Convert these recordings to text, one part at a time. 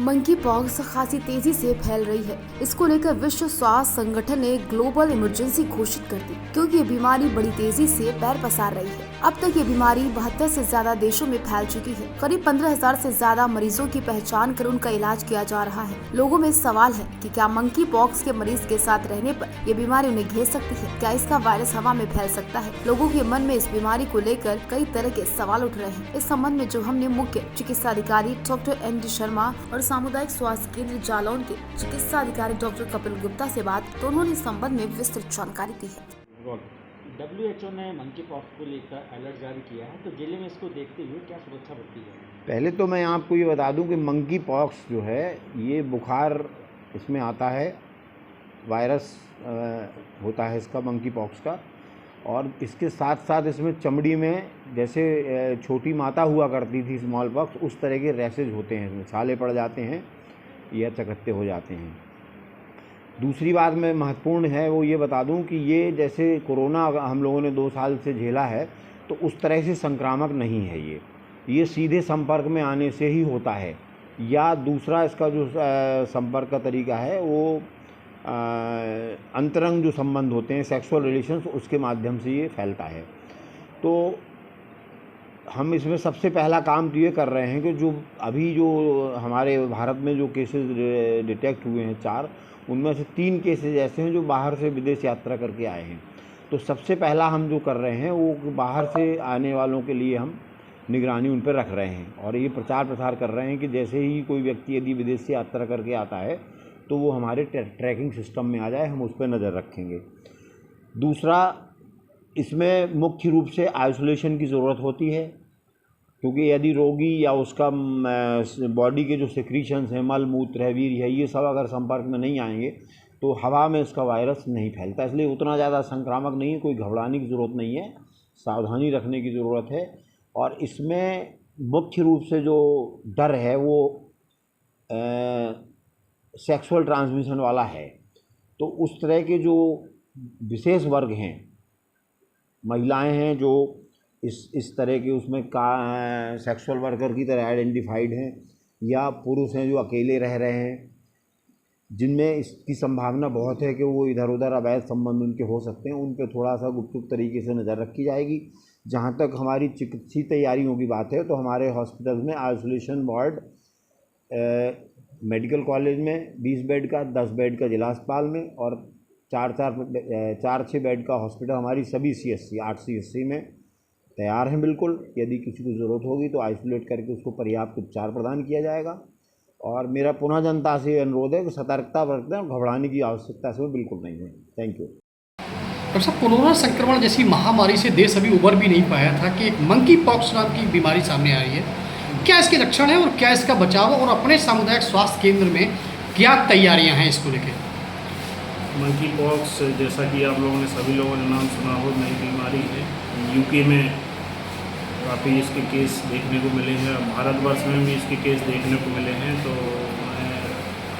Monkey pox खासी तेजी से फैल रही है। इसको लेकर विश्व स्वास्थ्य संगठन ने ग्लोबल इमरजेंसी घोषित कर दी, क्योंकि ये बीमारी बड़ी तेजी से पैर पसार रही है। अब तक ये बीमारी 72 से ज्यादा देशों में फैल चुकी है। करीब 15,000 से ज्यादा मरीजों की पहचान कर उनका इलाज किया जा रहा है। लोगों में सवाल है कि क्या मंकी पॉक्स के मरीज के साथ रहने पर ये बीमारी उन्हें घेर सकती है? क्या इसका वायरस हवा में फैल सकता है? लोगों के मन में इस बीमारी को लेकर कई तरह के सवाल उठ रहे हैं। इस संबंध में जो हमने मुख्य चिकित्सा अधिकारी डॉक्टर ND शर्मा और सामुदायिक स्वास्थ्य केंद्र जालौन के चिकित्सा अधिकारी डॉक्टर कपिल गुप्ता से बात, तो उन्होंने इस संबंध में विस्तृत जानकारी दी है। WHO ने मंकी पॉक्स को लेकर अलर्ट जारी किया है, तो जिले में इसको देखते हुए क्या सुरक्षा बरती है? पहले तो मैं आपको ये बता दूं कि मंकी पॉक्स जो है ये बुखार इसमें आता है, वायरस होता है इसका मंकी पॉक्स का, और इसके साथ साथ इसमें चमड़ी में जैसे छोटी माता हुआ करती थी स्मॉल पॉक्स, उस तरह के रैसेज होते हैं, इसमें छाले पड़ जाते हैं या चकत्ते हो जाते हैं। दूसरी बात में महत्वपूर्ण है वो ये बता दूं कि ये जैसे कोरोना हम लोगों ने 2 साल से झेला है, तो उस तरह से संक्रामक नहीं है। ये सीधे संपर्क में आने से ही होता है, या दूसरा इसका जो संपर्क का तरीका है वो अंतरंग जो संबंध होते हैं, सेक्सुअल रिलेशंस, उसके माध्यम से ये फैलता है। तो हम इसमें सबसे पहला काम तो ये कर रहे हैं कि जो हमारे भारत में जो केसेस डिटेक्ट हुए हैं 4, उनमें से 3 केसेस ऐसे हैं जो बाहर से विदेश यात्रा करके आए हैं। तो सबसे पहला हम जो कर रहे हैं वो बाहर से आने वालों के लिए हम निगरानी उन पर रख रहे हैं, और ये प्रचार प्रसार कर रहे हैं कि जैसे ही कोई व्यक्ति यदि विदेश से यात्रा करके आता है तो वो हमारे ट्रैकिंग सिस्टम में आ जाए, हम उस पर नज़र रखेंगे। दूसरा, इसमें मुख्य रूप से आइसोलेशन की ज़रूरत होती है, क्योंकि यदि रोगी या उसका बॉडी के जो सिक्रीशंस हैं, मल मूत्र है, वीर्य है, ये सब अगर संपर्क में नहीं आएंगे तो हवा में इसका वायरस नहीं फैलता। इसलिए उतना ज़्यादा संक्रामक नहीं है, कोई घबराने की ज़रूरत नहीं है, सावधानी रखने की ज़रूरत है। और इसमें मुख्य रूप से जो डर है वो सेक्सुअल ट्रांसमिशन वाला है। तो उस तरह के जो विशेष वर्ग हैं, महिलाएं हैं जो इस तरह के उसमें सेक्सुअल वर्कर की तरह आइडेंटिफाइड हैं, या पुरुष हैं जो अकेले रह रहे हैं, जिनमें इसकी संभावना बहुत है कि वो इधर उधर अवैध संबंध उनके हो सकते हैं, उन पर थोड़ा सा गुपचुप तरीके से नज़र रखी जाएगी। जहाँ तक हमारी चिकित्सीय तैयारियों की बात है, तो हमारे हॉस्पिटल में आइसोलेशन वार्ड मेडिकल कॉलेज में 20 बेड का, 10 बेड का जिला अस्पताल में, और 4-6 बेड का हॉस्पिटल हमारी सभी CSC 8 CSC में तैयार हैं। बिल्कुल, यदि किसी को ज़रूरत होगी तो आइसोलेट करके उसको पर्याप्त उपचार प्रदान किया जाएगा। और मेरा पुनः जनता से अनुरोध है कि सतर्कता बरतें, और घबराने की आवश्यकता इसमें बिल्कुल नहीं है। Thank you. डॉक्टर साहब, कोरोना संक्रमण जैसी महामारी से देश अभी उबर भी नहीं पाया था कि एक मंकी पॉक्स नाम की बीमारी सामने आ रही है। क्या इसके लक्षण हैं और क्या इसका बचाव, और अपने सामुदायिक स्वास्थ्य केंद्र में क्या तैयारियां हैं इसको लेकर? मंकी पॉक्स, जैसा कि आप लोगों ने सभी लोगों ने नाम सुना हो, नई बीमारी है। UK में काफ़ी इसके केस देखने को मिले हैं, भारतवर्ष में भी इसके केस देखने को मिले हैं। तो मैं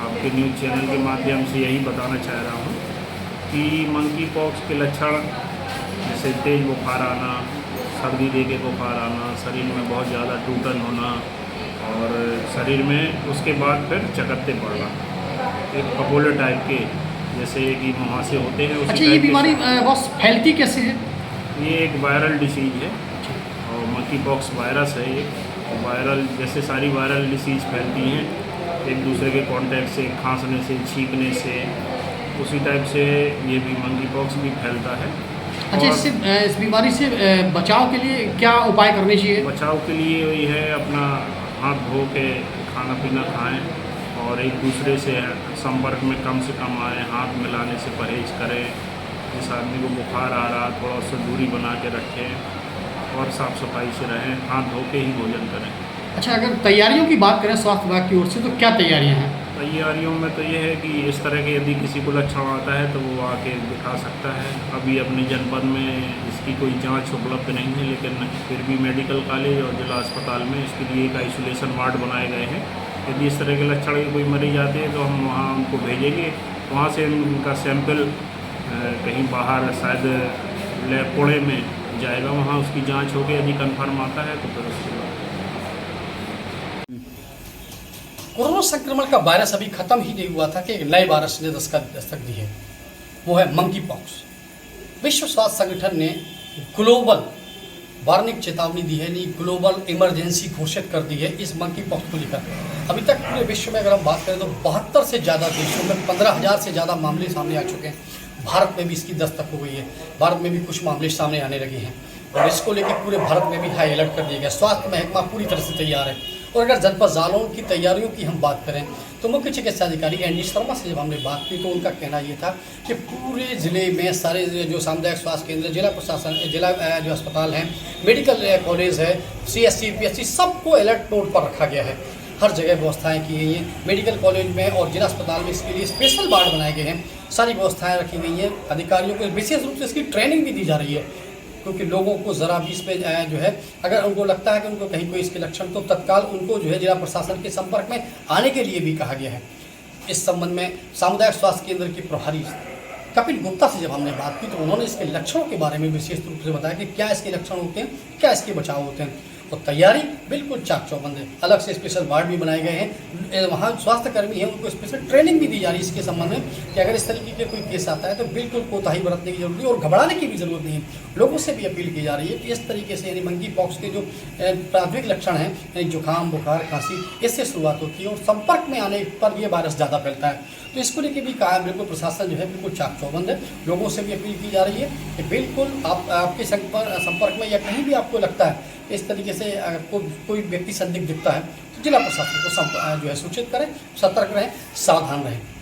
आपके न्यूज़ चैनल के माध्यम से यही बताना चाह रहा हूँ कि मंकी पॉक्स के लक्षण जैसे तेज़ बुखार आना, सर्दी दे के बुखार आना, शरीर में बहुत ज़्यादा टूटन होना, और शरीर में उसके बाद फिर चकत्ते पड़ना, एक पपोले टाइप के जैसे कि मुहासे होते हैं। अच्छा, ये बीमारी बहुत फैलती कैसे है? ये एक वायरल डिसीज है, और मंकी पॉक्स वायरस है। ये वायरल, जैसे सारी वायरल डिसीज फैलती हैं एक दूसरे के कांटेक्ट से, खांसने से, छींकने से, उसी टाइप से ये भी मंकी पॉक्स भी फैलता है। अच्छा, इस बीमारी से बचाव के लिए क्या उपाय करने चाहिए? बचाव के लिए ये है अपना हाथ धो के खाना पीना खाएं, और एक दूसरे से संपर्क में कम से कम आएँ, हाथ मिलाने से परहेज करें। जिस आदमी को बुखार आ रहा, थोड़ा सा दूरी बना के रखें, और साफ़ सफाई से रहें, हाथ धो के ही भोजन करें। अच्छा, अगर तैयारियों की बात करें स्वास्थ्य विभाग की ओर से, तो क्या तैयारियां हैं? तैयारियों में तो ये है कि इस तरह के यदि किसी को लक्षण आता है तो वो आके दिखा सकता है। अभी अपने जनपद में इसकी कोई जांच उपलब्ध नहीं है, लेकिन फिर भी मेडिकल कॉलेज और जिला अस्पताल में इसके लिए एक आइसोलेशन वार्ड बनाए गए हैं। यदि इस तरह के लक्षण के कोई मरीज आते हैं तो हम वहाँ उनको भेजेंगे, वहाँ से उनका सैंपल कहीं बाहर शायद पुणे में जाएगा, वहाँ उसकी जांच होगी। यदि कंफर्म आता है तो फिर उसके बाद कोरोना संक्रमण का वायरस अभी खत्म ही नहीं हुआ था कि एक नए वायरस ने दस्तक दी है, वो है मंकी पॉक्स। विश्व स्वास्थ्य संगठन ने ग्लोबल वार्निंग चेतावनी दी है, नहीं ग्लोबल इमरजेंसी घोषित कर दी है इस मंकी पॉक्स को लेकर। अभी तक पूरे विश्व में अगर हम बात करें तो 72 से ज़्यादा देशों में 15,000 से ज़्यादा मामले सामने आ चुके हैं। भारत में भी इसकी दस्तक हो गई है, भारत में भी कुछ मामले सामने आने लगे हैं और इसको लेकर पूरे भारत में भी हाई अलर्ट कर दिया गया। स्वास्थ्य महकमा पूरी तरह से तैयार है। और अगर जनपद जालौन की तैयारियों की हम बात करें तो मुख्य चिकित्सा अधिकारी एनडी शर्मा से जब हमने बात की तो उनका कहना ये था कि पूरे ज़िले में सारे जो सामुदायिक स्वास्थ्य केंद्र, जिला प्रशासन, जिला जो अस्पताल हैं, मेडिकल कॉलेज है, CSC, PSC सबको अलर्ट मोड पर रखा गया है। हर जगह व्यवस्थाएं की गई हैं। मेडिकल कॉलेज में और जिला अस्पताल में इसके लिए स्पेशल वार्ड बनाए गए हैं। सारी व्यवस्थाएं रखी गई हैं। अधिकारियों को विशेष रूप से इसकी ट्रेनिंग भी दी जा रही है, क्योंकि लोगों को ज़रा भी इस पर जो है अगर उनको लगता है कि उनको कहीं कोई इसके लक्षण तो तत्काल उनको जो है जिला प्रशासन के संपर्क में आने के लिए भी कहा गया है। इस संबंध में सामुदायिक स्वास्थ्य केंद्र के प्रभारी कपिल गुप्ता से जब हमने बात की तो उन्होंने इसके लक्षणों के बारे में विशेष रूप से बताया कि क्या इसके लक्षण होते हैं, क्या इसके बचाव होते हैं। और तैयारी बिल्कुल चाक चौबंद है। अलग से स्पेशल वार्ड भी बनाए गए हैं। वहाँ स्वास्थ्यकर्मी हैं, उनको स्पेशल ट्रेनिंग भी दी जा रही है इसके संबंध में कि अगर इस तरीके के कोई केस आता है तो बिल्कुल कोताही बरतने की जरूरत नहीं और घबराने की भी जरूरत नहीं है। लोगों से भी अपील की जा रही है कि इस तरीके से यानी मंकी पॉक्स के जो प्राथमिक लक्षण हैं, यानी जुकाम, बुखार, खांसी, इससे शुरुआत होती है और संपर्क में आने पर ये वायरस ज़्यादा फैलता है। तो इसको लेकर भी कहा बिल्कुल प्रशासन जो है बिल्कुल चाक चौबंद है। लोगों से भी अपील की जा रही है कि बिल्कुल आपके संपर्क में या कहीं भी आपको लगता है इस तरीके से आपको कोई व्यक्ति संदिग्ध दिखता है तो जिला प्रशासन को जो है सूचित करें, सतर्क रहें, सावधान रहें।